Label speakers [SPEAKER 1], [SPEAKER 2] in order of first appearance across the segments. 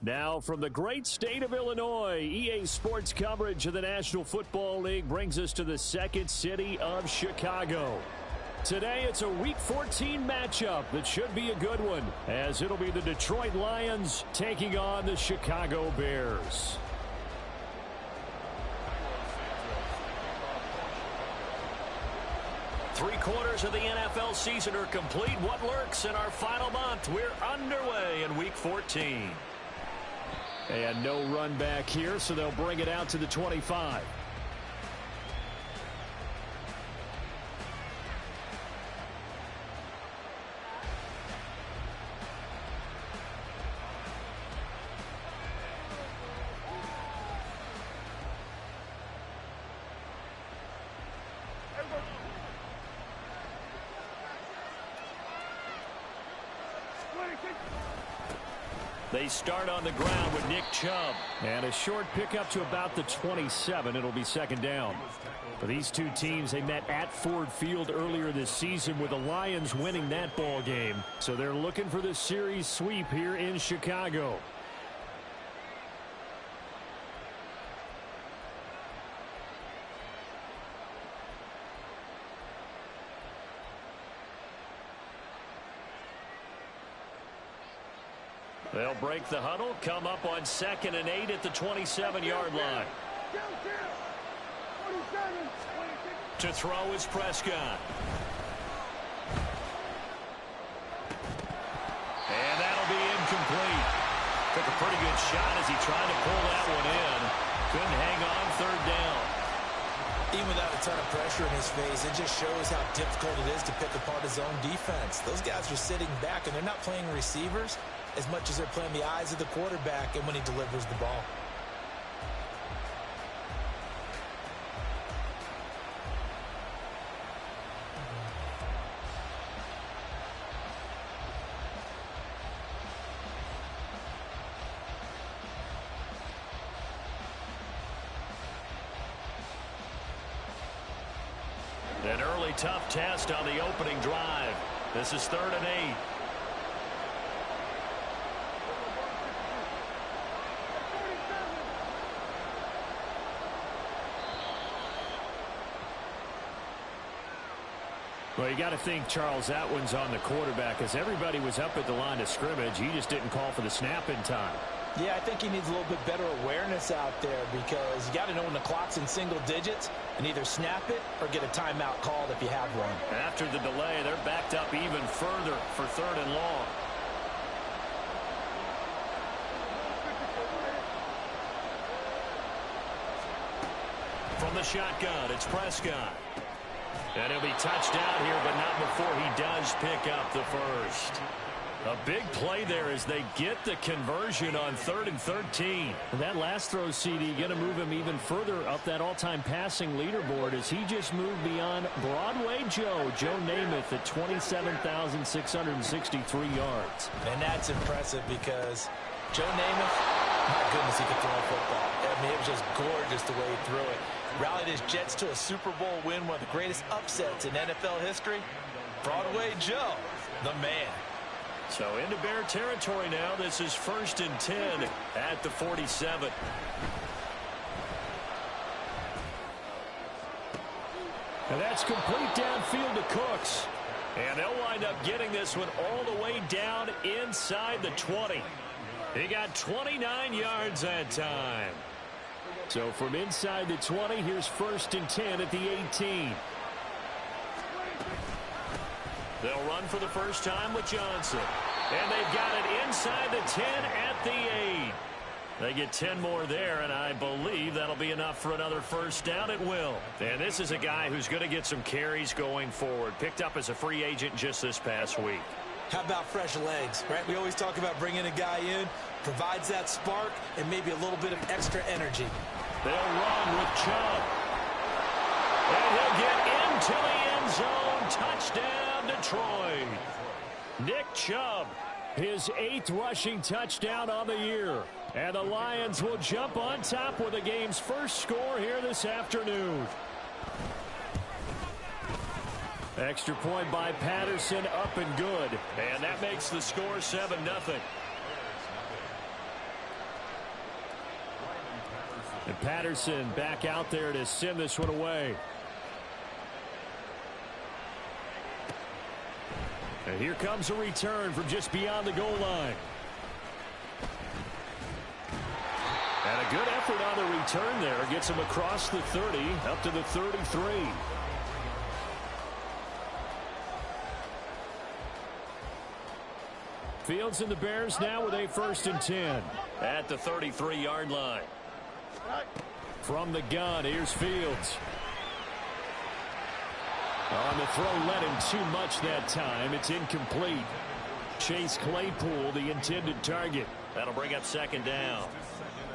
[SPEAKER 1] Now from the great state of Illinois, EA Sports coverage of the National Football League brings us to the second city of Chicago. Today it's a Week 14 matchup that should be a good one, as it'll be the Detroit Lions taking on the Chicago Bears. Three-quarters of the NFL season are complete. What lurks in our final month? We're underway in Week 14. And no run back here, so they'll bring it out to the 25. They start on the ground with Nick Chubb. And a short pickup to about the 27. It'll be second down. For these two teams, they met at Ford Field earlier this season with the Lions winning that ball game. So they're looking for the series sweep here in Chicago. They'll break the huddle, come up on 2nd and 8 at the 27-yard line. To throw is Prescott. And that'll be incomplete. Took a pretty good shot as he tried to pull that one in. Couldn't hang on, third down.
[SPEAKER 2] Even without a ton of pressure in his face, it just shows how difficult it is to pick apart his own defense. Those guys are sitting back, and they're not playing receivers as much as they're playing the eyes of the quarterback and when he delivers the ball.
[SPEAKER 1] An early tough test on the opening drive. This is 3rd and 8. Well, you got to think, Charles, that one's on the quarterback, as everybody was up at the line of scrimmage. He just didn't call for the snap in time.
[SPEAKER 2] Yeah, I think he needs a little bit better awareness out there, because you got to know when the clock's in single digits and either snap it or get a timeout called if you have one.
[SPEAKER 1] After the delay, they're backed up even further for 3rd and long. From the shotgun, it's Prescott. And he'll be touched out here, but not before he does pick up the first. A big play there as they get the conversion on 3rd and 13. That last throw, CD, going to move him even further up that all-time passing leaderboard as he just moved beyond Broadway Joe Namath at 27,663 yards.
[SPEAKER 2] And that's impressive, because Joe Namath, my goodness, he could throw a football. I mean, it was just gorgeous the way he threw it. Rallied his Jets to a Super Bowl win, one of the greatest upsets in NFL history. Broadway Joe, the man.
[SPEAKER 1] So into Bear territory now. This is 1st and 10 at the 47. And that's complete downfield to Cooks. And they'll wind up getting this one all the way down inside the 20. He got 29 yards that time. So from inside the 20, here's 1st and 10 at the 18. They'll run for the first time with Johnson. And they've got it inside the 10 at the 8. They get 10 more there, and I believe that'll be enough for another first down. It will. And this is a guy who's going to get some carries going forward. Picked up as a free agent just this past week.
[SPEAKER 2] How about fresh legs, right? We always talk about bringing a guy in, provides that spark and maybe a little bit of extra energy.
[SPEAKER 1] They'll run with Chubb. And he'll get into the end zone. Touchdown, Detroit. Nick Chubb, his 8th rushing touchdown on the year. And the Lions will jump on top with the game's first score here this afternoon. Extra point by Patterson, up and good. And that makes the score 7-0. And Patterson back out there to send this one away. And here comes a return from just beyond the goal line. And a good effort on the return there. Gets him across the 30, up to the 33. Fields and the Bears now with a 1st and 10. At the 33-yard line. From the gun, here's Fields. On the throw, led him too much that time. It's incomplete. Chase Claypool, the intended target. That'll bring up 2nd down.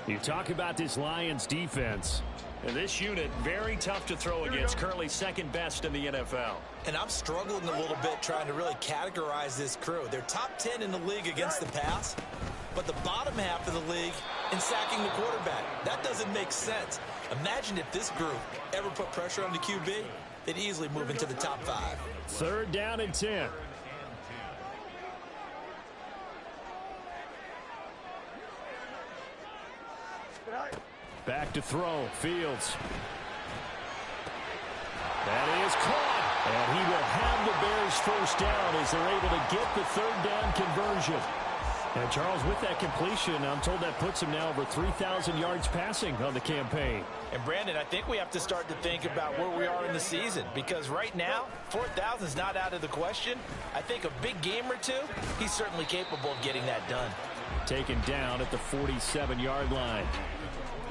[SPEAKER 1] You talk about this Lions defense. And this unit, very tough to throw against. Currently 2nd best in the NFL.
[SPEAKER 2] And I'm struggling a little bit trying to really categorize this crew. They're top 10 in the league against the pass, but the bottom half of the league in sacking the quarterback. That doesn't make sense. Imagine if this group ever put pressure on the QB, they'd easily move into the top 5.
[SPEAKER 1] 3rd down and 10. Back to throw. Fields. That is caught. And he will have the Bears 1st down as they're able to get the 3rd down conversion. And Charles, with that completion, I'm told that puts him now over 3,000 yards passing on the campaign.
[SPEAKER 2] And Brandon, I think we have to start to think about where we are in the season, because right now 4,000 is not out of the question. I think a big game or two, he's certainly capable of getting that done.
[SPEAKER 1] Taken down at the 47-yard line.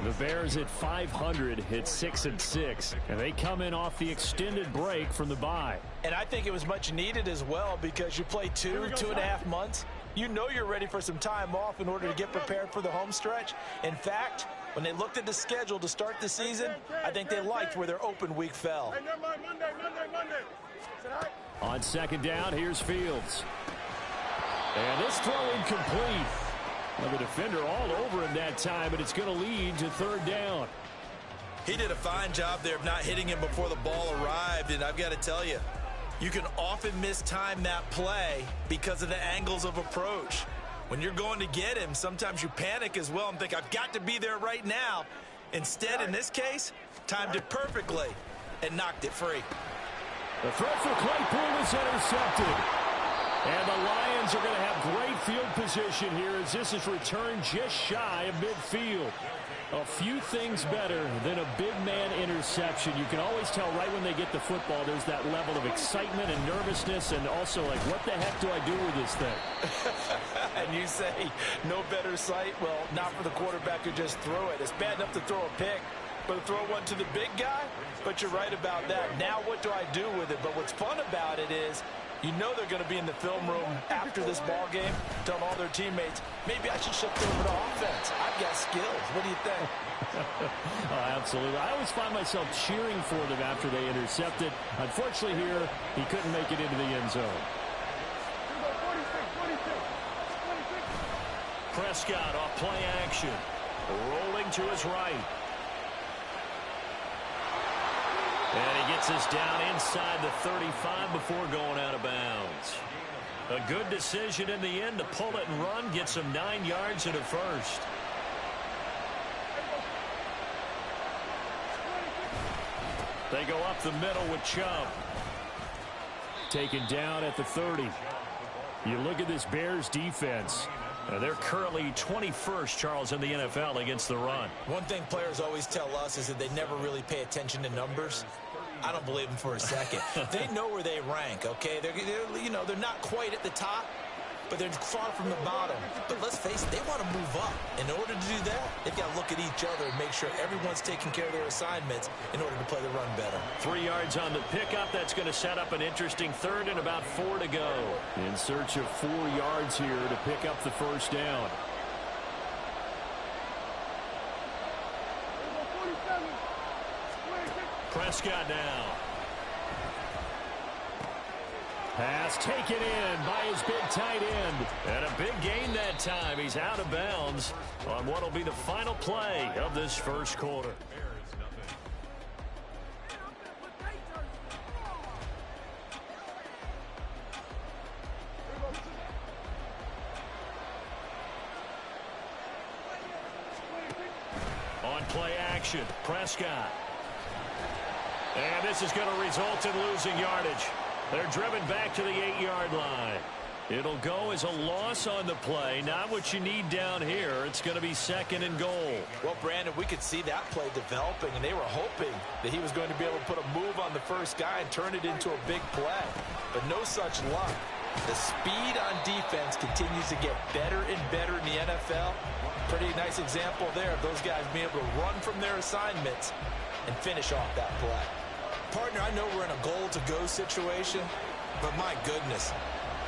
[SPEAKER 1] The Bears at 500 hit 6-6, and they come in off the extended break from the bye.
[SPEAKER 2] And I think it was much needed as well, because you play 2.5 months. You know you're ready for some time off in order to get prepared for the home stretch. In fact, when they looked at the schedule to start the season, I think they liked where their open week fell.
[SPEAKER 1] On 2nd down, here's Fields. And this throw incomplete. Well, the defender all over him that time, but it's going to lead to 3rd down.
[SPEAKER 2] He did a fine job there of not hitting him before the ball arrived, and I've got to tell you, you can often mistime that play because of the angles of approach. When you're going to get him, sometimes you panic as well and think, I've got to be there right now. Instead, in this case, timed it perfectly and knocked it free.
[SPEAKER 1] The throw for Claypool is intercepted. And the Lions are going to have great field position here as this is returned just shy of midfield. A few things better than a big man interception. You can always tell right when they get the football, there's that level of excitement and nervousness, and also like, what the heck do I do with this thing?
[SPEAKER 2] And you say, no better sight? Well, not for the quarterback to just throw it. It's bad enough to throw a pick, but to throw one to the big guy? But you're right about that. Now what do I do with it? But what's fun about it is, you know they're going to be in the film room after this ball game, telling all their teammates, maybe I should shift over to offense. I've got skills. What do you think?
[SPEAKER 1] Absolutely. I always find myself cheering for them after they intercepted. Unfortunately here, he couldn't make it into the end zone. Prescott off play action. Rolling to his right. And he gets us down inside the 35 before going out of bounds. A good decision in the end to pull it and run. Gets him 9 yards and a 1st. They go up the middle with Chubb. Taken down at the 30. You look at this Bears defense. They're currently 21st, Charles, in the NFL against the run.
[SPEAKER 2] One thing players always tell us is that they never really pay attention to numbers. I don't believe them for a second. They know where they rank, okay? They're not quite at the top, but they're far from the bottom. But let's face it, they want to move up. In order to do that, they've got to look at each other and make sure everyone's taking care of their assignments in order to play the run better.
[SPEAKER 1] 3 yards on the pickup. That's going to set up an interesting 3rd and about 4 to go. In search of 4 yards here to pick up the 1st down. Prescott now. Pass taken in by his big tight end. And a big gain that time. He's out of bounds on what will be the final play of this 1st quarter. On play action. Prescott. And this is going to result in losing yardage. They're driven back to the 8-yard line. It'll go as a loss on the play. Not what you need down here. It's going to be 2nd and goal.
[SPEAKER 2] Well, Brandon, we could see that play developing, and they were hoping that he was going to be able to put a move on the first guy and turn it into a big play. But no such luck. The speed on defense continues to get better and better in the NFL. Pretty nice example there of those guys being able to run from their assignments and finish off that play.
[SPEAKER 3] Partner, I know we're in a goal-to-go situation, but my goodness,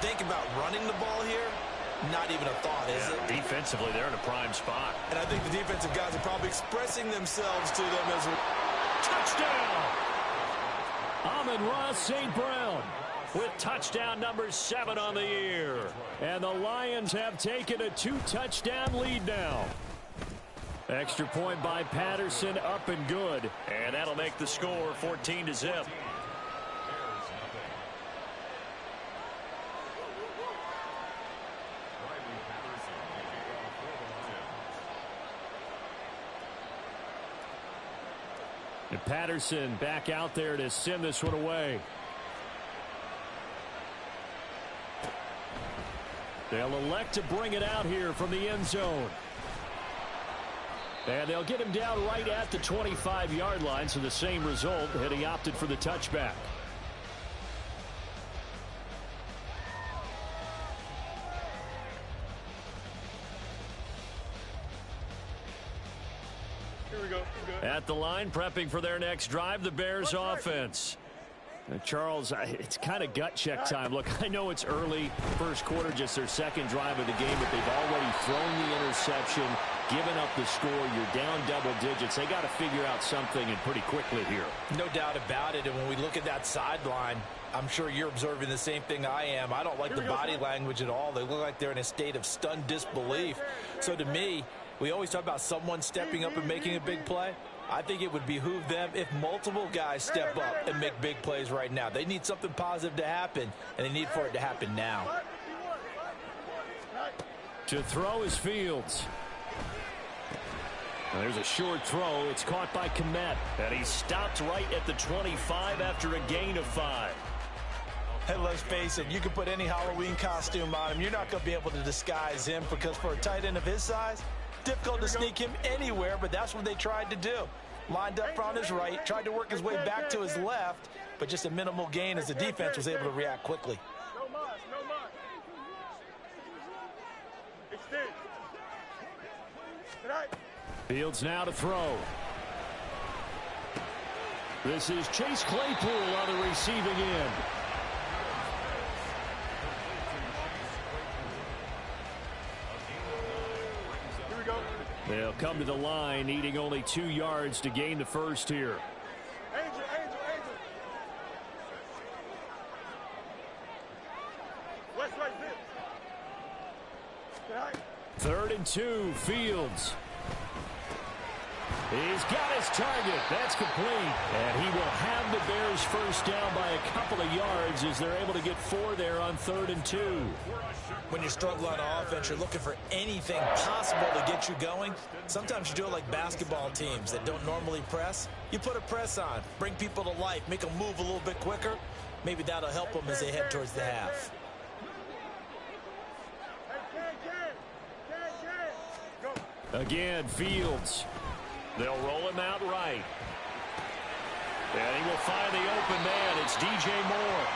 [SPEAKER 3] think about running the ball here. Not even a thought, is it?
[SPEAKER 1] Defensively, they're in a prime spot.
[SPEAKER 3] And I think the defensive guys are probably expressing themselves to them as a
[SPEAKER 1] touchdown. Amon-Ra St. Brown with touchdown number 7 on the year. And the Lions have taken a 2-touchdown lead now. Extra point by Patterson, up and good. And that'll make the score 14-0. And Patterson back out there to send this one away. They'll elect to bring it out here from the end zone. And they'll get him down right at the 25-yard line, so the same result, and he opted for the touchback.
[SPEAKER 4] Here we go.
[SPEAKER 1] At the line, prepping for their next drive, the Bears offense. Charles, it's kind of gut check time. Look, I know it's early, first quarter, just their second drive of the game, but they've already thrown the interception, given up the score. You're down double digits. They got to figure out something, and pretty quickly here.
[SPEAKER 2] No doubt about it. And when we look at that sideline, I'm sure you're observing the same thing I am. I don't like the body language at all. They look like they're in a state of stunned disbelief. So to me, we always talk about someone stepping up and making a big play. I think it would behoove them if multiple guys step up and make big plays right now. They need something positive to happen, and they need for it to happen now.
[SPEAKER 1] To throw is Fields. There's a short throw. It's caught by Kmet, and he stopped right at the 25 after a gain of 5.
[SPEAKER 2] Hey, let's face it, you can put any Halloween costume on him. You're not going to be able to disguise him, because for a tight end of his size, difficult to sneak him anywhere, but that's what they tried to do. Lined up on his right, tried to work his way back to his left, but just a minimal gain as the defense was able to react quickly.
[SPEAKER 4] No mas. Extend.
[SPEAKER 1] Fields now to throw. This is Chase Claypool on the receiving end. They'll come to the line, needing only 2 yards to gain the first here.
[SPEAKER 4] Angel. West right there.
[SPEAKER 1] 3rd and 2, Fields. He's got his target. That's complete. And he will have the Bears first down by a couple of yards as they're able to get 4 there on 3rd and 2.
[SPEAKER 3] when you struggle on offense, you're looking for anything possible to get you going. Sometimes you do it like basketball teams that don't normally press. You put a press on, bring people to life, make them move a little bit quicker. Maybe that'll help them as they head towards the half.
[SPEAKER 1] Again, Fields. They'll roll him out right. And he will find the open man. It's DJ Moore.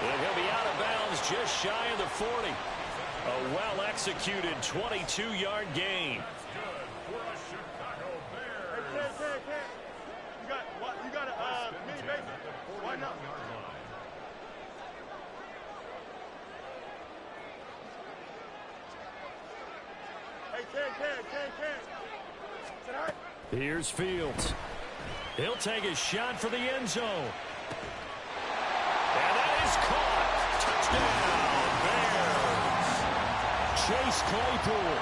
[SPEAKER 1] And he'll be out of bounds just shy of the 40. A well-executed 22-yard gain.
[SPEAKER 4] You got a mini base. Why not? Hey, Ken.
[SPEAKER 1] Here's Fields. He'll take a shot for the end zone. And that is caught. Touchdown, Bears. Chase Claypool,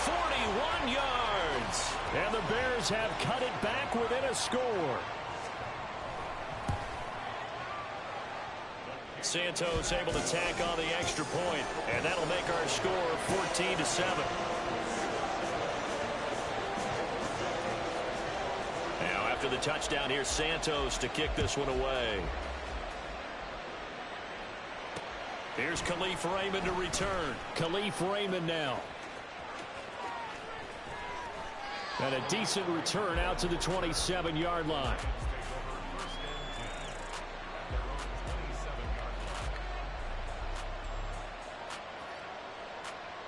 [SPEAKER 1] 41 yards. And the Bears have cut it back within a score. Santos able to tack on the extra point, and that'll make our score 14-7. the touchdown here. Santos to kick this one away. Here's Khalif Raymond to return. Khalif Raymond now. And a decent return out to the 27-yard line.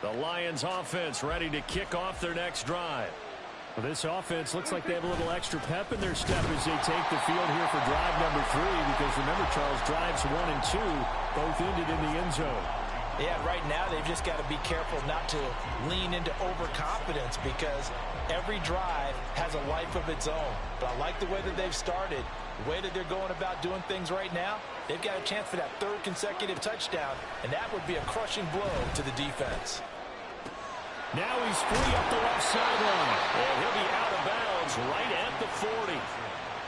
[SPEAKER 1] The Lions offense ready to kick off their next drive. Well, this offense looks like they have a little extra pep in their step as they take the field here for drive number 3, because remember, Charles, drives 1 and 2 both ended in the end zone.
[SPEAKER 2] Yeah, right now they've just got to be careful not to lean into overconfidence, because every drive has a life of its own. But I like the way that they've started, the way that they're going about doing things right now. They've got a chance for that 3rd consecutive touchdown, and that would be a crushing blow to the defense.
[SPEAKER 1] Now he's free up the left sideline. And he'll be out of bounds right at the 40.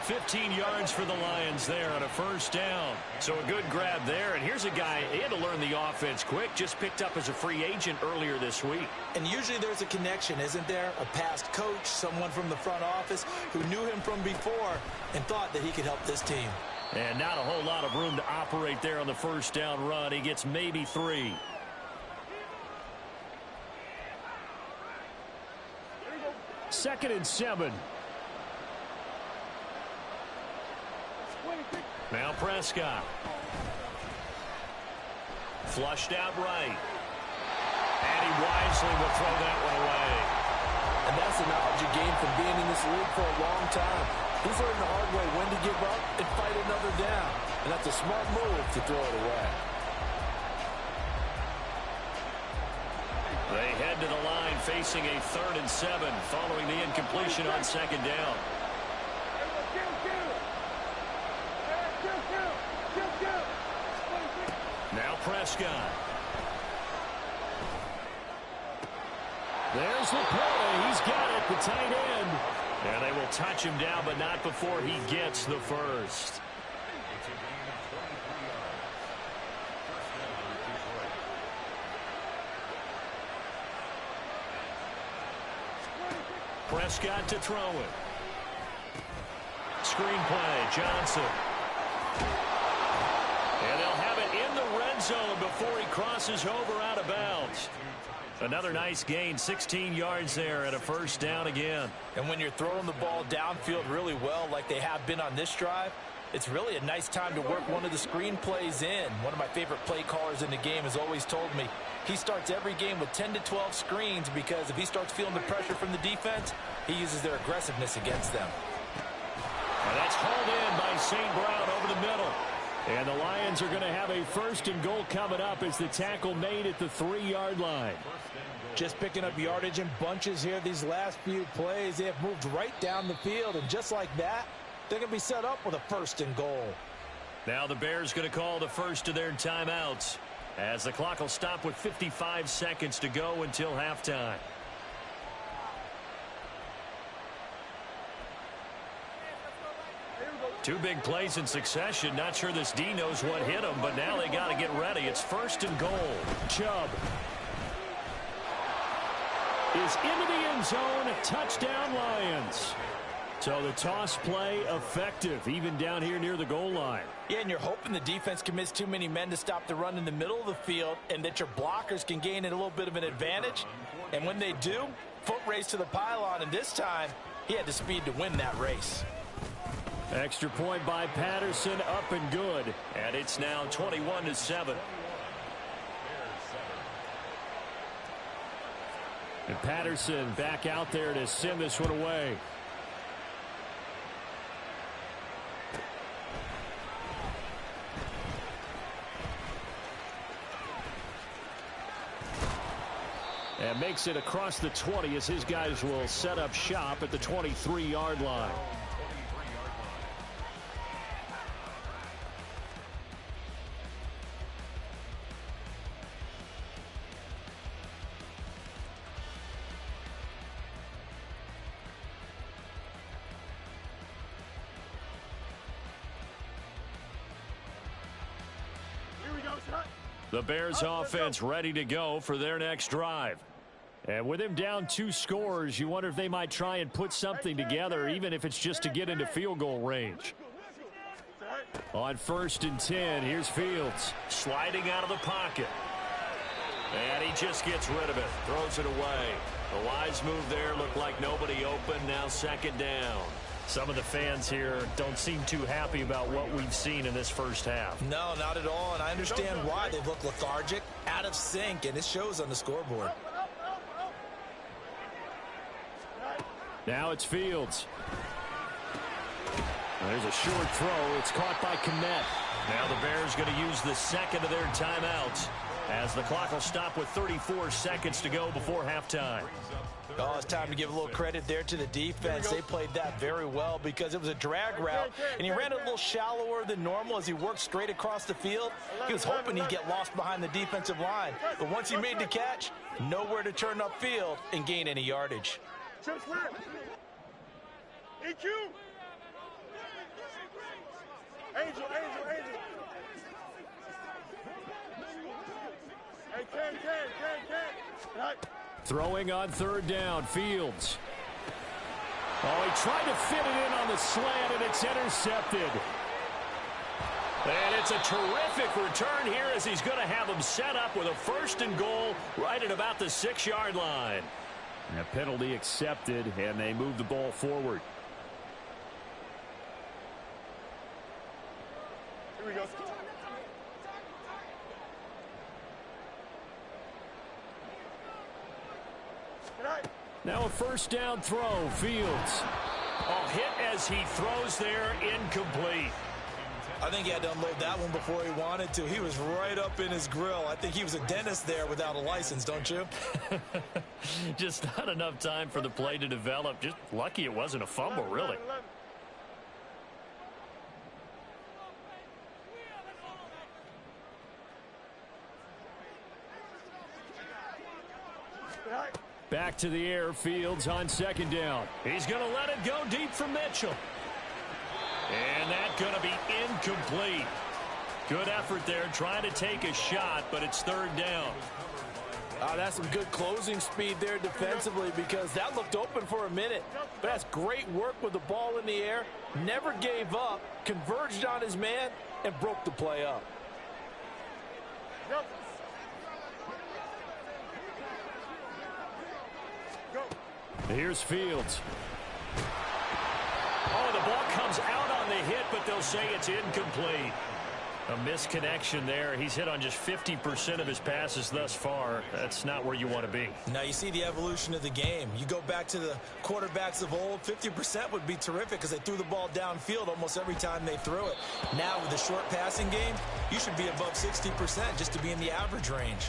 [SPEAKER 1] 15 yards for the Lions there on a first down. So a good grab there. And here's a guy, he had to learn the offense quick, just picked up as a free agent earlier this week.
[SPEAKER 2] And usually there's a connection, isn't there? A past coach, someone from the front office who knew him from before and thought that he could help this team.
[SPEAKER 1] And not a whole lot of room to operate there on the first down run. He gets maybe 3. Second and 7. Now Prescott. Flushed out right. And he wisely will throw that one away.
[SPEAKER 5] And that's the knowledge you gain from being in this league for a long time. He's learned the hard way when to give up and fight another down. And that's a smart move to throw it away.
[SPEAKER 1] They head to the line facing a 3rd and 7 following the incompletion on second down. Now Prescott. There's the play. He's got it, the tight end. And they will touch him down, but not before he gets the first. Prescott to throw it. Screen play, Johnson. And they'll have it in the red zone before he crosses over out of bounds. Another nice gain, 16 yards there and a first down again.
[SPEAKER 2] And when you're throwing the ball downfield really well like they have been on this drive, it's really a nice time to work one of the screen plays in. One of my favorite play callers in the game has always told me he starts every game with 10 to 12 screens, because if he starts feeling the pressure from the defense, he uses their aggressiveness against them.
[SPEAKER 1] And that's hauled in by St. Brown over the middle. And the Lions are going to have a 1st and goal coming up as the tackle made at the 3-yard line.
[SPEAKER 2] Just picking up yardage in bunches here these last few plays. They have moved right down the field, and just like that, they're going to be set up with a 1st and goal.
[SPEAKER 1] Now the Bears going to call the first of their timeouts, as the clock will stop with 55 seconds to go until halftime. Two big plays in succession. Not sure this D knows what hit him, but now they got to get ready. It's 1st and goal. Chubb is into the end zone. Touchdown, Lions. So the toss play effective, even down here near the goal line.
[SPEAKER 2] Yeah, and you're hoping the defense commits too many men to stop the run in the middle of the field, and that your blockers can gain a little bit of an advantage. And when they do, foot race to the pylon, and this time he had the speed to win that race.
[SPEAKER 1] Extra point by Patterson, up and good. And it's now 21-7. And Patterson back out there to send this one away. And makes it across the 20 as his guys will set up shop at the 23-yard line. The Bears offense ready to go for their next drive. And with him down 2 scores, you wonder if they might try and put something together, even if it's just to get into field goal range. On 1st and 10, here's Fields. Sliding out of the pocket. And he just gets rid of it. Throws it away. A wise move there. Looked like nobody open. Now 2nd down. Some of the fans here don't seem too happy about what we've seen in this first half.
[SPEAKER 3] No, not at all. And I understand why. They look lethargic, out of sync, and it shows on the scoreboard.
[SPEAKER 1] Now it's Fields. There's a short throw. It's caught by Kmet. Now the Bears going to use the 2nd of their timeouts as the clock will stop with 34 seconds to go before halftime.
[SPEAKER 3] Oh, it's time to give a little credit there to the defense. They played that very well because it was a drag route, and he ran it a little shallower than normal as he worked straight across the field. He was hoping he'd get lost behind the defensive line, but once he made the catch, nowhere to turn upfield and gain any yardage.
[SPEAKER 4] EQ. Angel. Hey, Ken.
[SPEAKER 1] Throwing on 3rd down, Fields. Oh, he tried to fit it in on the slant, and it's intercepted. And it's a terrific return here as he's going to have him set up with a 1st and goal right at about the 6-yard line. And a penalty accepted, and they move the ball forward.
[SPEAKER 4] Here we go.
[SPEAKER 1] Now a 1st down throw, Fields. Oh, hit as he throws there, incomplete.
[SPEAKER 3] I think he had to unload that one before he wanted to. He was right up in his grill. I think he was a dentist there without a license, don't you?
[SPEAKER 1] Just not enough time for the play to develop. Just lucky it wasn't a fumble, really. Back to the air, Fields on 2nd down. He's going to let it go deep for Mitchell. And that's going to be incomplete. Good effort there, trying to take a shot, but it's 3rd down.
[SPEAKER 5] That's some good closing speed there defensively because that looked open for a minute. But that's great work with the ball in the air. Never gave up, converged on his man, and broke the play up.
[SPEAKER 1] Here's Fields. Oh, the ball comes out on the hit, but they'll say it's incomplete. A misconnection there. He's hit on just 50% of his passes thus far. That's not where you want to be.
[SPEAKER 3] Now you see the evolution of the game. You go back to the quarterbacks of old, 50% would be terrific because they threw the ball downfield almost every time they threw it. Now with the short passing game, you should be above 60% just to be in the average range.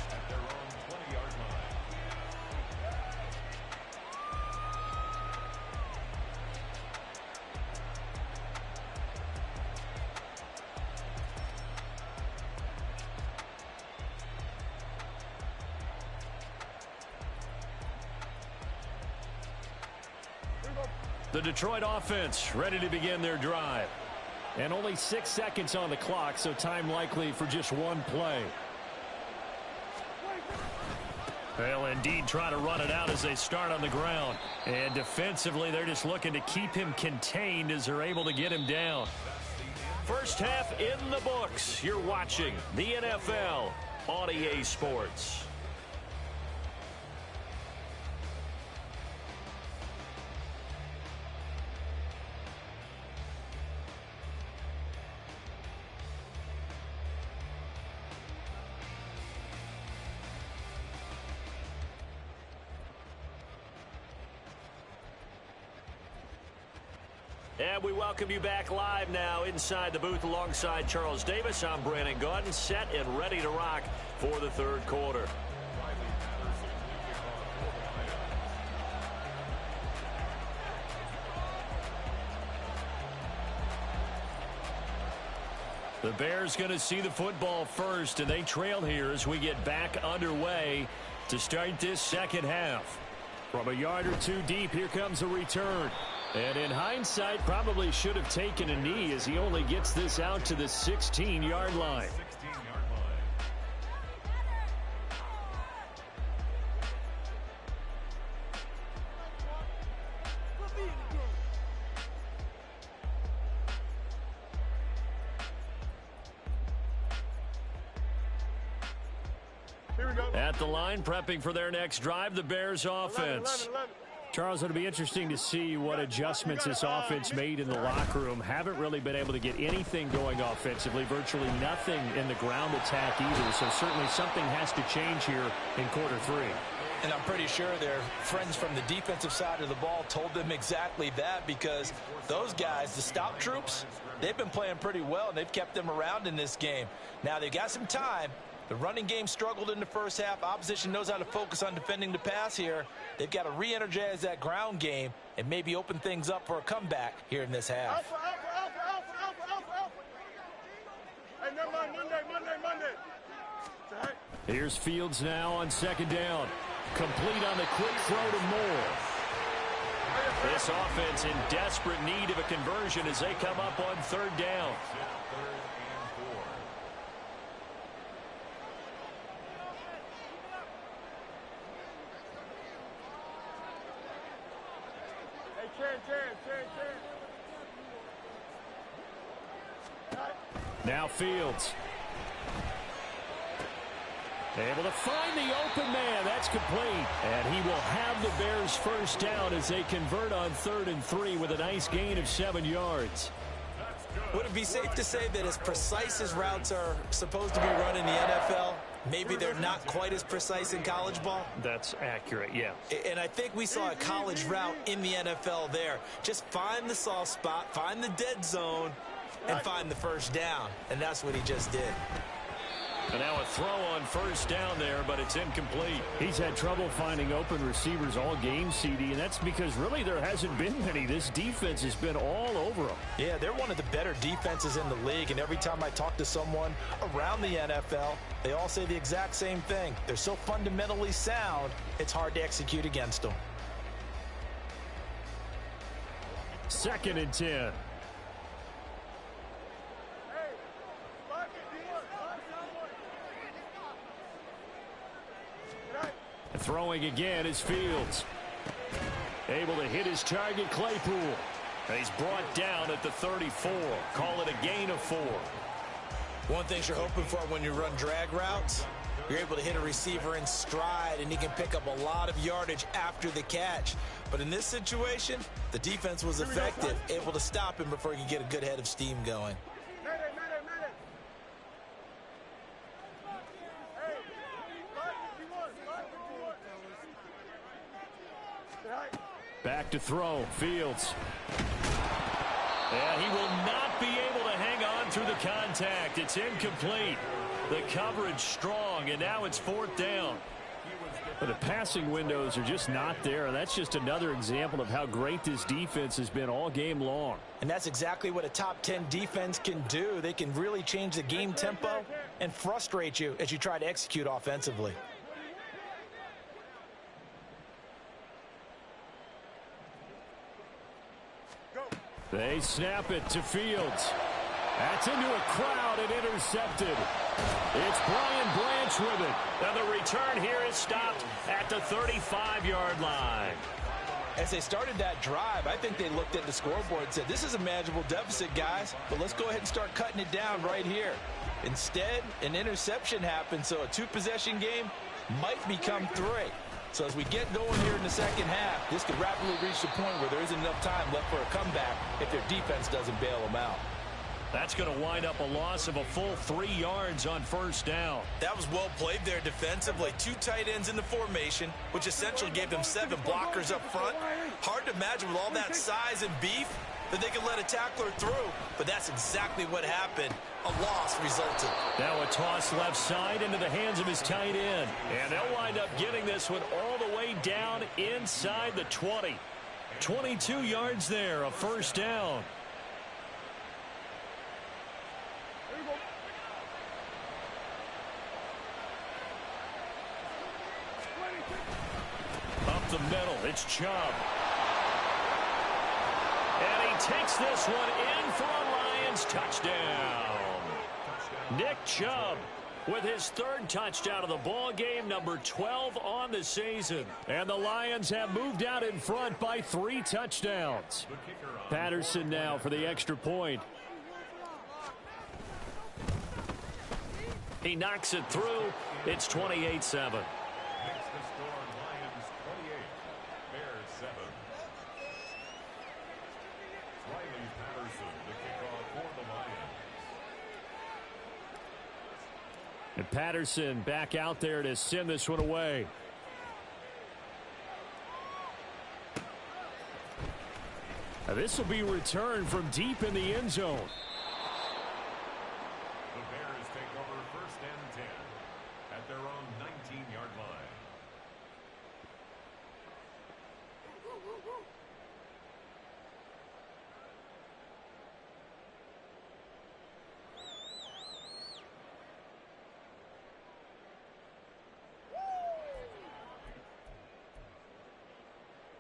[SPEAKER 1] The Detroit offense ready to begin their drive. And only 6 seconds on the clock, so time likely for just one play. They'll indeed try to run it out as they start on the ground. And defensively, they're just looking to keep him contained as they're able to get him down. First half in the books. You're watching the NFL on EA Sports. And we welcome you back live now inside the booth alongside Charles Davis. I'm Brandon Gaudin, set and ready to rock for the 3rd quarter. The Bears going to see the football first, and they trail here as we get back underway to start this 2nd half. From a yard or two deep, here comes a return. And in hindsight, probably should have taken a knee as he only gets this out to the 16-yard line.
[SPEAKER 4] Here we go.
[SPEAKER 1] At the line, prepping for their next drive, the Bears offense.
[SPEAKER 4] 11.
[SPEAKER 1] Charles, it'll be interesting to see what adjustments this offense made in the locker room. Haven't really been able to get anything going offensively, virtually nothing in the ground attack either. So certainly something has to change here in quarter three.
[SPEAKER 2] And I'm pretty sure their friends from the defensive side of the ball told them exactly that, because those guys, the stop troops, they've been playing pretty well, and they've kept them around in this game. Now they've got some time. The running game struggled in the first half. Opposition knows how to focus on defending the pass here. They've got to re-energize that ground game and maybe open things up for a comeback here in this half.
[SPEAKER 4] Alpha. Hey, never mind. Monday. All right.
[SPEAKER 1] Here's Fields now on second down. Complete on the quick throw to Moore. This offense in desperate need of a conversion as they come up on third down. Now Fields. Able to find the open man. That's complete. And he will have the Bears first down as they convert on 3rd and 3 with a nice gain of 7 yards.
[SPEAKER 3] Would it be safe to say that as precise as routes are supposed to be run in the NFL, maybe they're not quite as precise in college ball?
[SPEAKER 1] That's accurate, yeah.
[SPEAKER 3] And I think we saw a college route in the NFL there. Just find the soft spot, find the dead zone, and find the first down. And that's what he just did.
[SPEAKER 1] And now a throw on first down there, but it's incomplete. He's had trouble finding open receivers all game, CD, and that's because really there hasn't been many. This defense has been all over them.
[SPEAKER 2] Yeah, they're one of the better defenses in the league, and every time I talk to someone around the NFL, they all say the exact same thing. They're so fundamentally sound, it's hard to execute against them.
[SPEAKER 1] 2nd and 10. Throwing again is Fields. Able to hit his target, Claypool. And he's brought down at the 34. Call it a gain of 4.
[SPEAKER 3] One thing you're hoping for when you run drag routes, you're able to hit a receiver in stride, and he can pick up a lot of yardage after the catch. But in this situation, the defense was effective, able to stop him before he could get a good head of steam going.
[SPEAKER 1] Back to throw, Fields. And he will not be able to hang on through the contact. It's incomplete. The coverage strong, and now it's 4th down. But the passing windows are just not there. That's just another example of how great this defense has been all game long.
[SPEAKER 2] And that's exactly what a top 10 defense can do. They can really change the game tempo and frustrate you as you try to execute offensively.
[SPEAKER 1] They snap it to Fields. That's into a crowd and intercepted. It's Brian Branch with it. And the return here is stopped at the 35-yard line.
[SPEAKER 2] As they started that drive, I think they looked at the scoreboard and said, this is a manageable deficit, guys, but let's go ahead and start cutting it down right here. Instead, an interception happened, so a 2-possession game might become 3. So as we get going here in the second half, this could rapidly reach the point where there isn't enough time left for a comeback if their defense doesn't bail them out.
[SPEAKER 1] That's going to wind up a loss of a full 3 yards on first down.
[SPEAKER 3] That was well played there defensively. 2 tight ends in the formation, which essentially gave them 7 blockers up front. Hard to imagine with all that size and beef that they could let a tackler through, but that's exactly what happened. A loss resulted.
[SPEAKER 1] Now a toss left side into the hands of his tight end. And they'll wind up getting this one all the way down inside the 20. 22 yards there, a first down. Up the middle, it's Chubb. And he takes this one in for a Lions touchdown. Nick Chubb with his third touchdown of the ball game, number 12 on the season. And the Lions have moved out in front by 3 touchdowns. Patterson now for the extra point. He knocks it through. It's 28-7. And Patterson back out there to send this one away. Now this will be returned from deep in the end zone.
[SPEAKER 6] The Bears take over 1st and 10 at their own 19-yard line.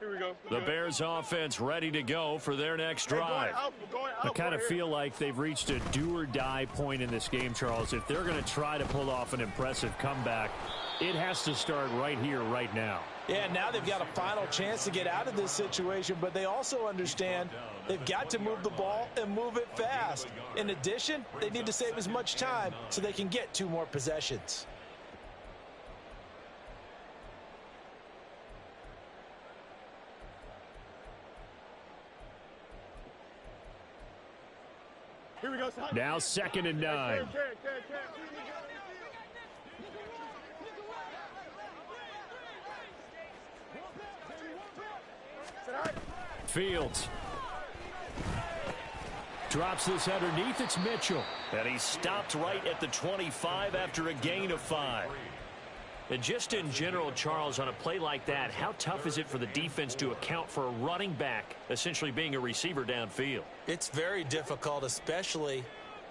[SPEAKER 4] Here we go.
[SPEAKER 1] The Bears offense ready to go for their next drive. I kind of feel like they've reached a do-or-die point in this game, Charles. If they're going to try to pull off an impressive comeback, it has to start right here, right now.
[SPEAKER 3] Yeah, now they've got a final chance to get out of this situation, but they also understand they've got to move the ball and move it fast. In addition, they need to save as much time so they can get 2 more possessions.
[SPEAKER 4] Here we go.
[SPEAKER 1] Now 2nd and 9. Fields drops this underneath. It's Mitchell. And he stopped right at the 25 after a gain of 5. And just in general, Charles, on a play like that, how tough is it for the defense to account for a running back essentially being a receiver downfield?
[SPEAKER 3] It's very difficult, especially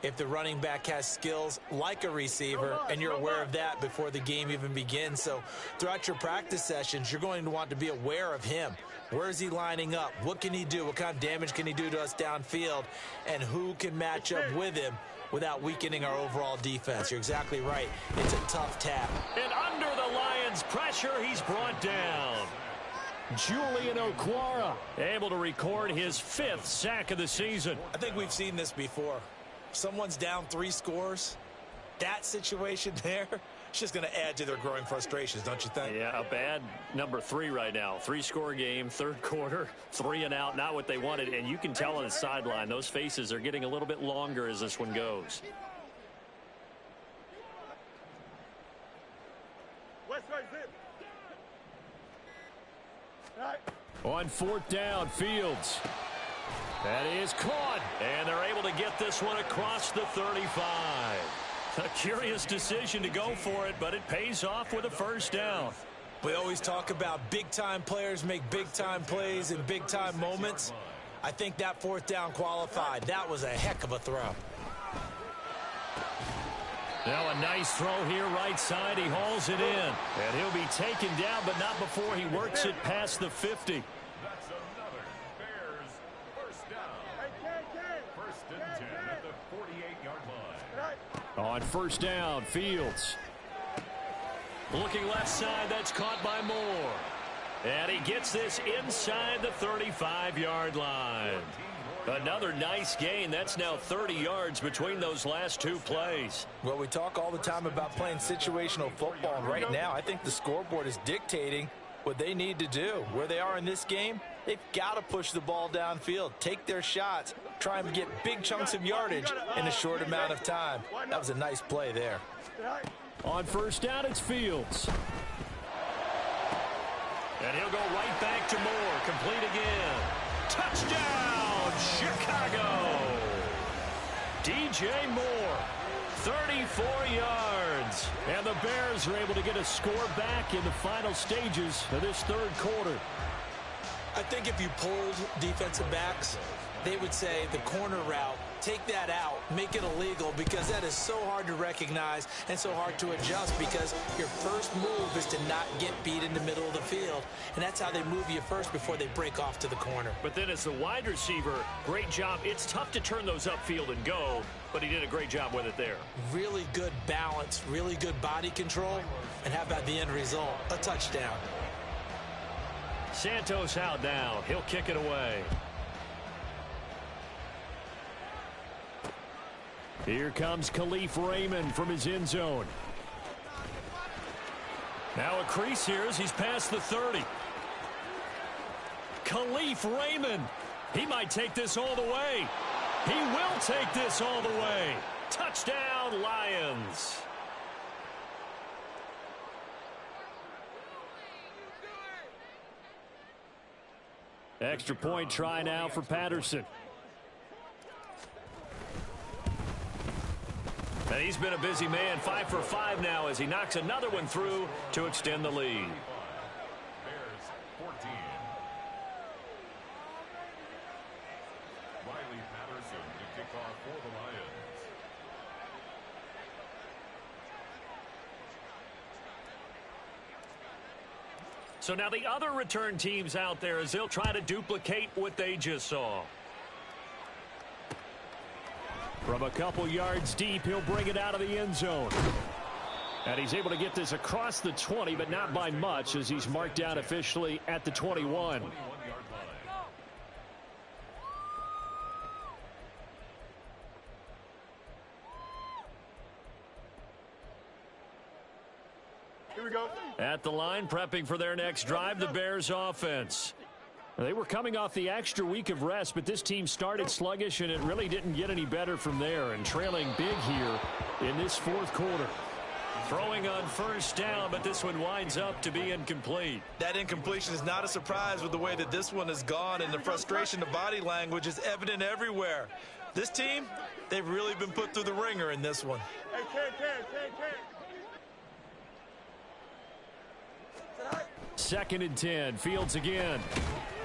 [SPEAKER 3] if the running back has skills like a receiver and you're aware of that before the game even begins. So throughout your practice sessions, you're going to want to be aware of him. Where is he lining up? What can he do? What kind of damage can he do to us downfield? And who can match up with him without weakening our overall defense? You're exactly right. It's a tough tap.
[SPEAKER 1] And under the Lions' pressure, he's brought down. Julian Okwara able to record his 5th sack of the season.
[SPEAKER 3] I think we've seen this before. Someone's down 3 scores. That situation there, it's just going to add to their growing frustrations, don't you think?
[SPEAKER 1] Yeah, a bad number 3 right now. 3-score game, 3rd quarter, 3 and out, not what they wanted. And you can tell on the sideline, those faces are getting a little bit longer as this one goes. On 4th down, Fields. That is caught. And they're able to get this one across the 35. A curious decision to go for it, but it pays off with a 1st down.
[SPEAKER 3] We always talk about big-time players make big-time plays in big-time moments. I think that 4th down qualified. That was a heck of a throw.
[SPEAKER 1] Now a nice throw here right side. He hauls it in. And he'll be taken down, but not before he works it past the 50.
[SPEAKER 6] That's another Bears 1st down. 1st and 10 at the 48-yard line.
[SPEAKER 1] On 1st down, Fields. Looking left side, that's caught by Moore. And he gets this inside the 35-yard line. Another nice gain. That's now 30 yards between those last 2 plays.
[SPEAKER 3] Well, we talk all the time about playing situational football, and right now I think the scoreboard is dictating what they need to do. Where they are in this game, they've got to push the ball downfield, take their shots, try and get big chunks of yardage in a short amount of time. That was a nice play there.
[SPEAKER 1] On 1st down, it's Fields. And he'll go right back to Moore. Complete again. Touchdown, Chicago. DJ Moore, 34 yards. And the Bears are able to get a score back in the final stages of this 3rd quarter.
[SPEAKER 3] I think if you polled defensive backs, they would say the corner route take that out, make it illegal, because that is so hard to recognize and so hard to adjust, because your first move is to not get beat in the middle of the field. And that's how they move you first before they break off to the corner.
[SPEAKER 1] But then as the wide receiver, great job. It's tough to turn those upfield and go, but he did a great job with it there.
[SPEAKER 3] Really good balance, really good body control, and how about the end result? A touchdown.
[SPEAKER 1] Santos out down. He'll kick it away. Here comes Khalif Raymond from his end zone. Now a crease here as he's past the 30. Khalif Raymond. He might take this all the way. He will take this all the way. Touchdown, Lions. Extra point try now for Patterson. And he's been a busy man, 5 for 5 now as he knocks another one through to extend the lead.
[SPEAKER 6] Bears 14. Riley Patterson to kick off for the Lions.
[SPEAKER 1] So now the other return teams out there as they'll try to duplicate what they just saw. From a couple yards deep, he'll bring it out of the end zone. And he's able to get this across the 20, but not by much as he's marked down officially at the 21.
[SPEAKER 4] Here we go.
[SPEAKER 1] At the line, prepping for their next drive, the Bears offense. They were coming off the extra week of rest, but this team started sluggish, and it really didn't get any better from there, and trailing big here in this fourth quarter. Throwing on first down, but this one winds up to be incomplete.
[SPEAKER 2] That incompletion is not a surprise with the way that this one has gone, and the frustration of body language is evident everywhere. This team, they've really been put through the ringer in this one.
[SPEAKER 4] Hey, Ken.
[SPEAKER 1] 2nd and 10, Fields again.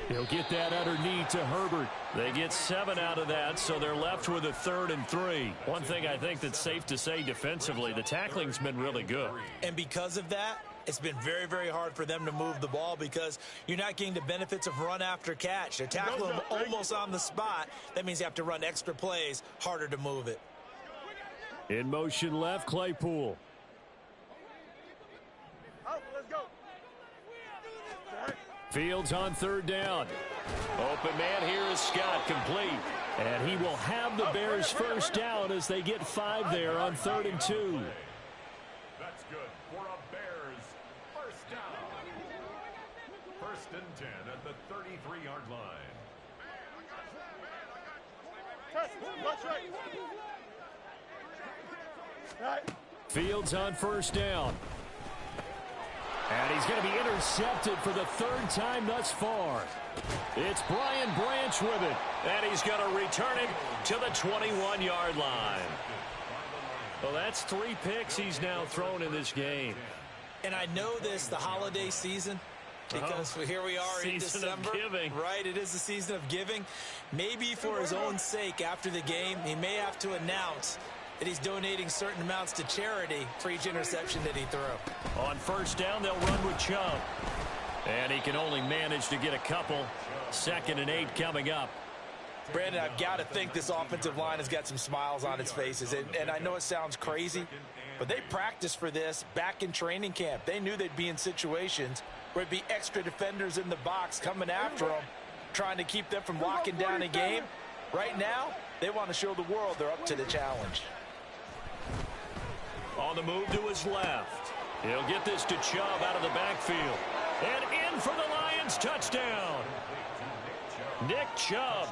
[SPEAKER 1] He'll get that underneath to Herbert. They get 7 out of that, so they're left with a 3rd and 3. One thing I think that's safe to say defensively, the tackling's been really good.
[SPEAKER 3] And because of that, it's been very, very hard for them to move the ball because you're not getting the benefits of run after catch. They're tackling them almost on the spot. That means you have to run extra plays, harder to move it.
[SPEAKER 1] In motion left, Claypool.
[SPEAKER 4] Out, let's go.
[SPEAKER 1] Fields on 3rd down. Open man here is Scott, complete. And he will have the Bears first down as they get 5 there on 3rd and 2.
[SPEAKER 6] That's good for a Bears first down. 1st and 10 at the 33-yard line.
[SPEAKER 4] Watch right.
[SPEAKER 1] Fields on first down. And he's going to be intercepted for the 3rd time thus far. It's Brian Branch with it. And he's going to return it to the 21-yard line. Well, that's 3 picks he's now thrown in this game.
[SPEAKER 3] And I know this, the holiday season, because here we are in December.
[SPEAKER 1] Season of giving.
[SPEAKER 3] Right, it is the season of giving. Maybe for his own sake after the game, he may have to announce that he's donating certain amounts to charity for each interception that he threw.
[SPEAKER 1] On first down, they'll run with Chubb. And he can only manage to get a couple. 2nd and 8 coming up.
[SPEAKER 3] Brandon, I've got to think this offensive line has got some smiles on its faces. And I know it sounds crazy, but they practiced for this back in training camp. They knew they'd be in situations where it'd be extra defenders in the box coming after them, trying to keep them from locking down a game. Right now, they want to show the world they're up to the challenge.
[SPEAKER 1] On the move to his left. He'll get this to Chubb out of the backfield. And in for the Lions touchdown. Nick Chubb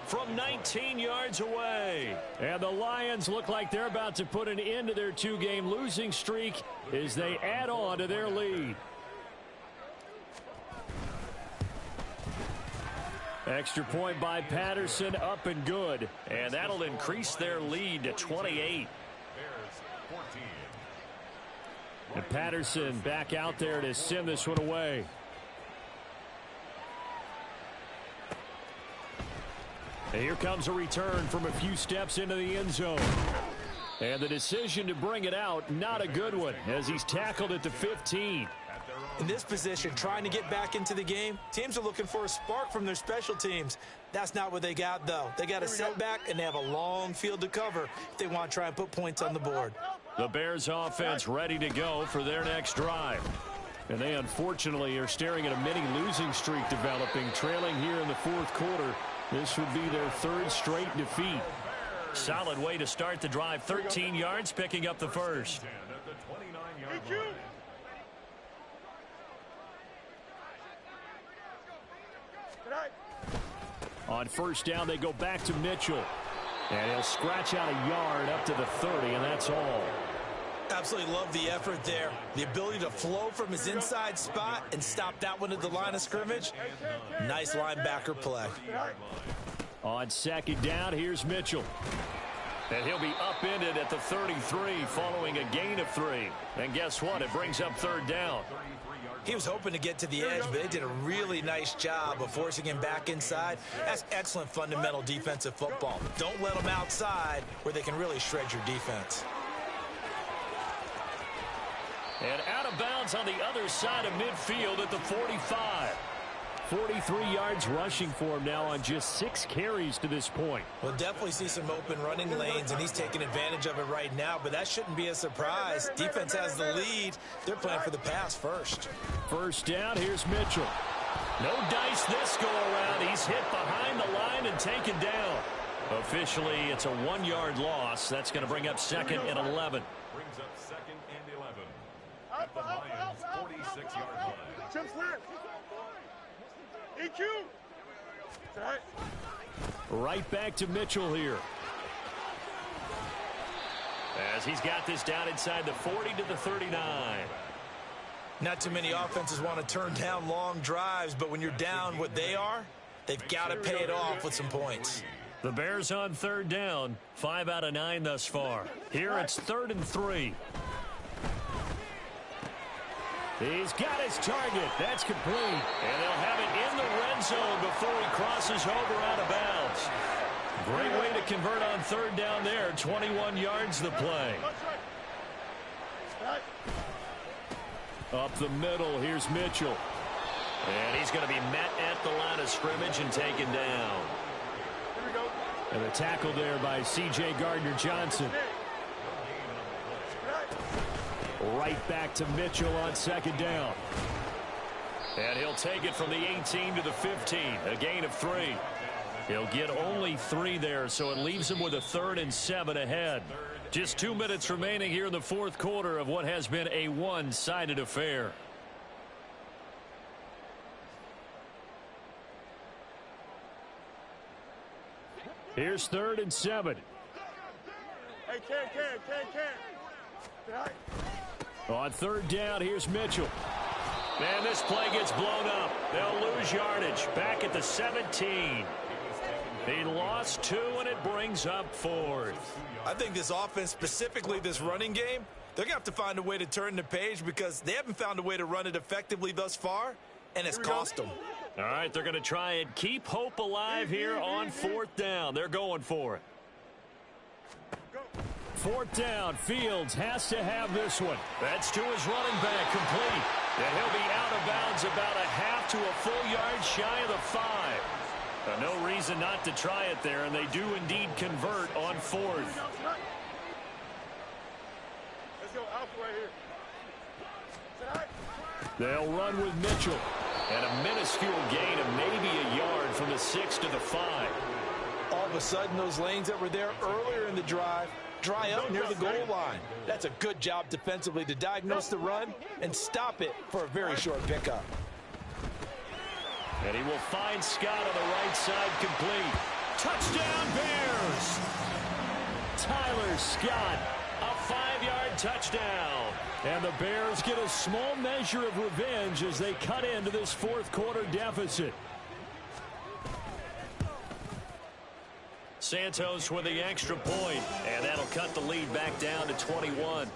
[SPEAKER 1] from 19 yards away. And the Lions look like they're about to put an end to their 2-game losing streak as they add on to their lead. Extra point by Patterson, up and good. And that'll increase their lead to 28. And Patterson back out there to send this one away. And here comes a return from a few steps into the end zone. And the decision to bring it out, not a good one, as he's tackled at the 15.
[SPEAKER 3] In this position, trying to get back into the game, teams are looking for a spark from their special teams. That's not what they got, though. They got a setback, and they have a long field to cover if they want to try and put points on the board.
[SPEAKER 1] The Bears offense ready to go for their next drive. And they unfortunately are staring at a mini losing streak developing, trailing here in the fourth quarter. This would be their third straight defeat. Solid way to start the drive. 13 yards, picking up the first. On first down, they go back to Mitchell. And he'll scratch out a yard up to the 30, and that's all.
[SPEAKER 3] Absolutely love the effort there. The ability to flow from his inside spot and stop that one at the line of scrimmage. Nice linebacker play.
[SPEAKER 1] On second down, here's Mitchell. And he'll be upended at the 33 following a gain of 3. And guess what? It brings up third down.
[SPEAKER 3] He was hoping to get to the edge, but they did a really nice job of forcing him back inside. That's excellent fundamental defensive football. Don't let them outside where they can really shred your defense.
[SPEAKER 1] And out of bounds on the other side of midfield at the 45. 43 yards rushing for him now on just 6 carries to this point.
[SPEAKER 3] We'll definitely see some open running lanes, and he's taking advantage of it right now, but that shouldn't be a surprise. Defense has the lead. They're playing for the pass first.
[SPEAKER 1] First down, here's Mitchell. No dice this go around. He's hit behind the line and taken down. Officially, it's a 1-yard loss. That's going to bring up second and 11.
[SPEAKER 6] Brings up second and 11 at the Lions' 46-yard line.
[SPEAKER 4] Chip slant. EQ. Right.
[SPEAKER 1] Right back to Mitchell here. As he's got this down inside the 40 to the 39.
[SPEAKER 3] Not too many offenses want to turn down long drives, but when you're down what they are, they've got to pay it off with some points.
[SPEAKER 1] The Bears on third down, 5 out of 9 thus far. Here it's 3rd and 3. He's got his target. That's complete. And they'll have it in the red zone before he crosses over out of bounds. Great way to convert on third down there. 21 yards the play. Up the middle, here's Mitchell. And he's going to be met at the line of scrimmage and taken down. And a tackle there by C.J. Gardner-Johnson. Right back to Mitchell on second down. And he'll take it from the 18 to the 15. A gain of 3. He'll get only 3 there, so it leaves him with a 3rd and 7 ahead. Just 2 minutes remaining here in the fourth quarter of what has been a one-sided affair. Here's 3rd and 7.
[SPEAKER 4] Hey, can. Right.
[SPEAKER 1] On third down, here's Mitchell. Man, this play gets blown up. They'll lose yardage. Back at the 17. He lost 2, and it brings up 4th.
[SPEAKER 3] I think this offense, specifically this running game, they're going to have to find a way to turn the page because they haven't found a way to run it effectively thus far, and it's cost them.
[SPEAKER 1] All right, they're going to try and keep hope alive here on 4th down. They're going for it. 4th down, Fields has to have this one. That's to his running back, complete. And he'll be out of bounds about a half to a full yard shy of the 5. No reason not to try it there, and they do indeed convert on 4th.
[SPEAKER 4] Let's go Alpha right here.
[SPEAKER 1] They'll run with Mitchell. And a minuscule gain of maybe a yard from the 6 to the 5.
[SPEAKER 3] All of a sudden, those lanes that were there earlier in the drive dry up near the goal line. That's a good job defensively to diagnose the run and stop it for a very short pickup.
[SPEAKER 1] And he will find Scott on the right side, complete. Touchdown, Bears! Tyler Scott, a 5-yard touchdown. And the Bears get a small measure of revenge as they cut into this fourth quarter deficit. Santos with the extra point, and that'll cut the lead back down to 21.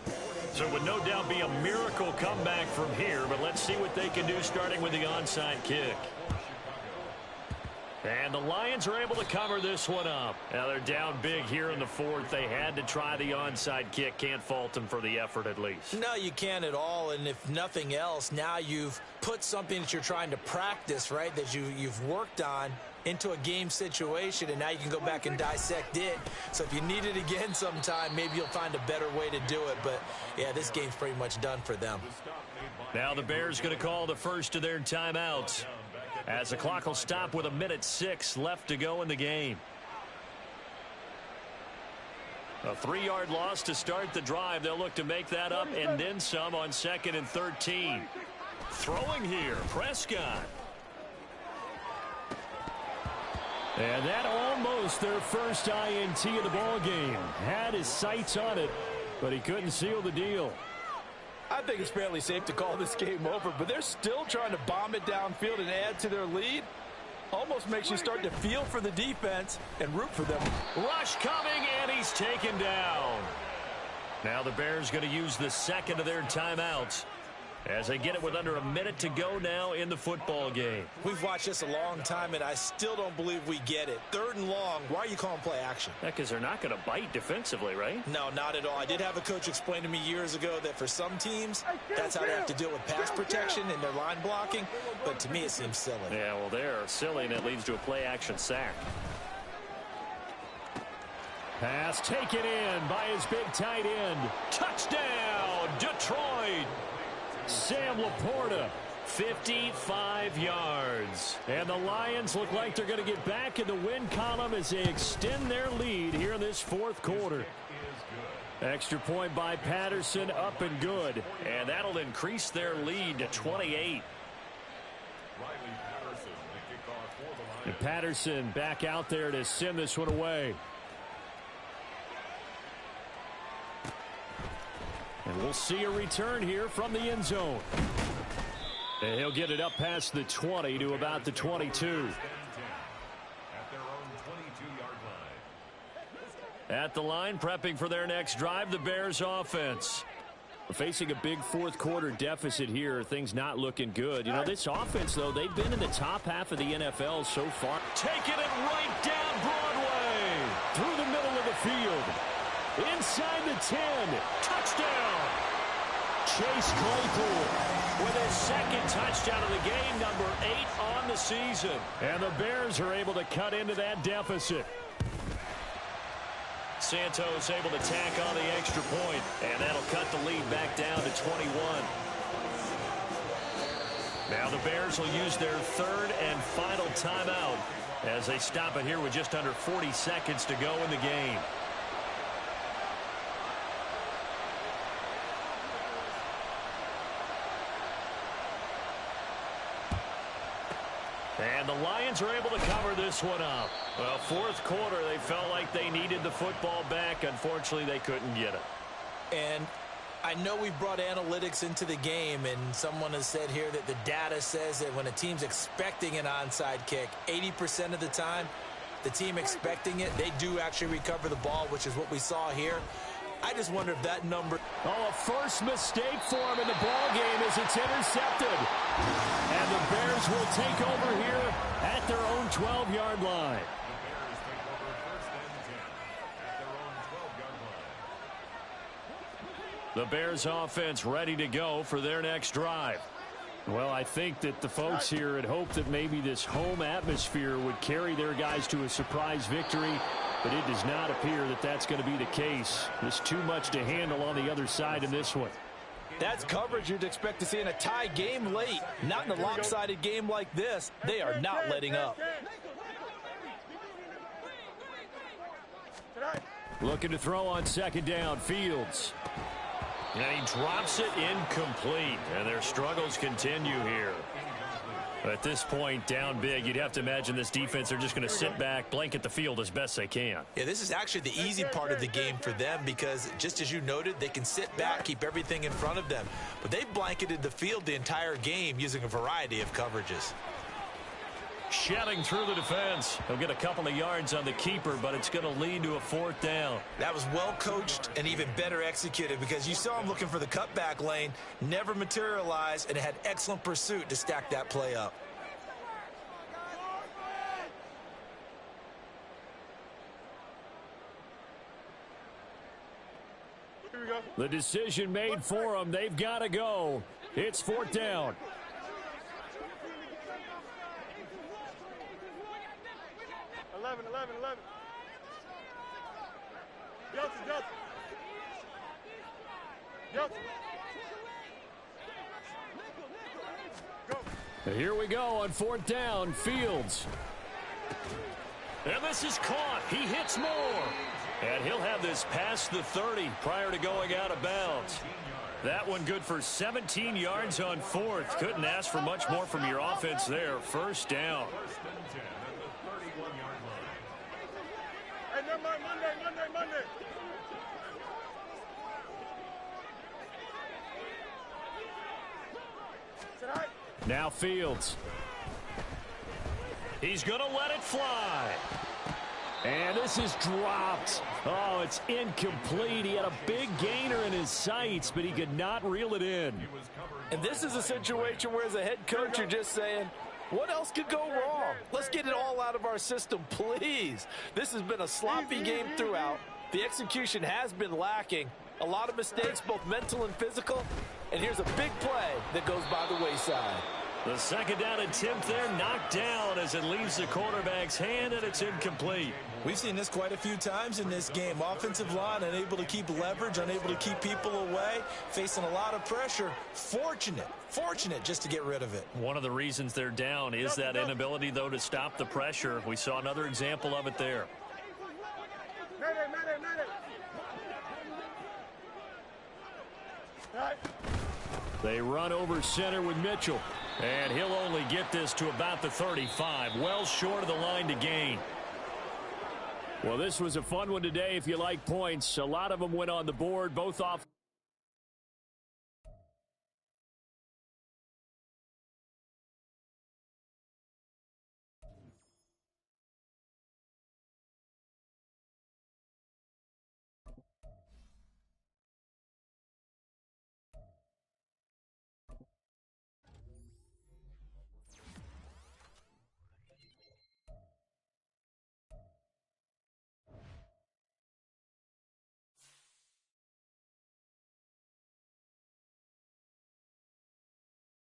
[SPEAKER 1] So it would no doubt be a miracle comeback from here, but let's see what they can do starting with the onside kick. And the Lions are able to cover this one up. Now they're down big here in the fourth. They had to try the onside kick. Can't fault them for the effort at least.
[SPEAKER 3] No, you can't at all. And if nothing else, now you've put something that you're trying to practice, right, that you've worked on into a game situation, and now you can go back and dissect it. So if you need it again sometime, maybe you'll find a better way to do it. But, yeah, this game's pretty much done for them.
[SPEAKER 1] Now the Bears going to call the first of their timeouts, as the clock will stop with 1:06 left to go in the game. A 3-yard loss to start the drive. They'll look to make that up and then some on 2nd and 13. Throwing here, Prescott. And that almost their first INT of the ball game. Had his sights on it, but he couldn't seal the deal.
[SPEAKER 5] I think it's fairly safe to call this game over, but they're still trying to bomb it downfield and add to their lead. Almost makes you start to feel for the defense and root for them.
[SPEAKER 1] Rush coming, and he's taken down. Now the Bears going to use the second of their timeouts as they get it with under a minute to go now in the football game.
[SPEAKER 3] We've watched this a long time, and I still don't believe we get it. 3rd and long, why are you calling play action?
[SPEAKER 1] Because they're not going to bite defensively, right?
[SPEAKER 3] No, not at all. I did have a coach explain to me years ago that for some teams, that's how they have to deal with pass protection and their line blocking. But to me, it seems silly.
[SPEAKER 1] Yeah, well, they're silly, and it leads to a play action sack. Pass taken in by his big tight end. Touchdown, Detroit! Sam Laporta, 55 yards. And the Lions look like they're going to get back in the win column as they extend their lead here in this 4th quarter. Extra point by Patterson, up and good. And that'll increase their lead to 28. And Patterson back out there to send this one away. And we'll see a return here from the end zone. And he'll get it up past the 20 to about the 22. At the line, prepping for their next drive, the Bears offense. Facing a big 4th quarter deficit here, things not looking good. You know, this offense, though, they've been in the top half of the NFL so far. Taking it right down Broadway. Through the middle of the field. Inside the 10. Touchdown. Chase Claypool with his 2nd touchdown of the game, number 8 on the season. And the Bears are able to cut into that deficit. Santos able to tack on the extra point, and that'll cut the lead back down to 21. Now the Bears will use their 3rd and final timeout as they stop it here with just under 40 seconds to go in the game. And the Lions are able to cover this one up. Well, 4th quarter, they felt like they needed the football back. Unfortunately, they couldn't get it.
[SPEAKER 3] And I know we brought analytics into the game, and someone has said here that the data says that when a team's expecting an onside kick, 80% of the time, the team expecting it, they do actually recover the ball, which is what we saw here. I just wonder if that number...
[SPEAKER 1] Oh, a first mistake for him in the ball game as it's intercepted. And the Bears will take over here at their own 12-yard line. The Bears offense ready to go for their next drive. Well, I think that the folks here had hoped that maybe this home atmosphere would carry their guys to a surprise victory, but it does not appear that that's going to be the case. There's too much to handle on the other side in this one.
[SPEAKER 5] That's coverage you'd expect to see in a tie game late. Not in a lopsided game like this. They are not letting up.
[SPEAKER 1] Looking to throw on 2nd down, Fields. And he drops it incomplete, and their struggles continue here. At this point, down big, you'd have to imagine this defense are just going to sit back, blanket the field as best they can.
[SPEAKER 3] Yeah, this is actually the easy part of the game for them because, just as you noted, they can sit back, keep everything in front of them. But they blanketed the field the entire game using a variety of coverages.
[SPEAKER 1] Shedding through the defense. He'll get a couple of yards on the keeper, but it's going to lead to a 4th down.
[SPEAKER 3] That was well coached and even better executed because you saw him looking for the cutback lane, never materialized, and had excellent pursuit to stack that play up.
[SPEAKER 4] go.
[SPEAKER 1] The decision made for them. They've got to go. It's 4th down.
[SPEAKER 4] Eleven. Johnson. Go.
[SPEAKER 1] Here we go on 4th down. Fields. And this is caught. He hits more. And he'll have this past the 30 prior to going out of bounds. That one good for 17 yards on 4th. Couldn't ask for much more from your offense there. 1st down.
[SPEAKER 6] First and 10 at the 31-yard line.
[SPEAKER 4] Hey, never mind. Monday. Tonight.
[SPEAKER 1] Now Fields. He's going to let it fly. And this is dropped. Oh, it's incomplete. He had a big gainer in his sights, but he could not reel it in.
[SPEAKER 5] And this is a situation where as a head coach you're just saying, what else could go wrong? Let's get it all out of our system, please. This has been a sloppy game throughout. The execution has been lacking. A lot of mistakes, both mental and physical. And here's a big play that goes by the wayside.
[SPEAKER 1] The 2nd down attempt there knocked down as it leaves the quarterback's hand, and it's incomplete.
[SPEAKER 3] We've seen this quite a few times in this game. Offensive line unable to keep leverage, unable to keep people away, facing a lot of pressure. Fortunate just to get rid of it.
[SPEAKER 1] One of the reasons they're down is that inability, though, to stop the pressure. We saw another example of it there.
[SPEAKER 4] Mayday. Right.
[SPEAKER 1] They run over center with Mitchell. And he'll only get this to about the 35. Well short of the line to gain. Well, this was a fun one today if you like points. A lot of them went on the board, both off.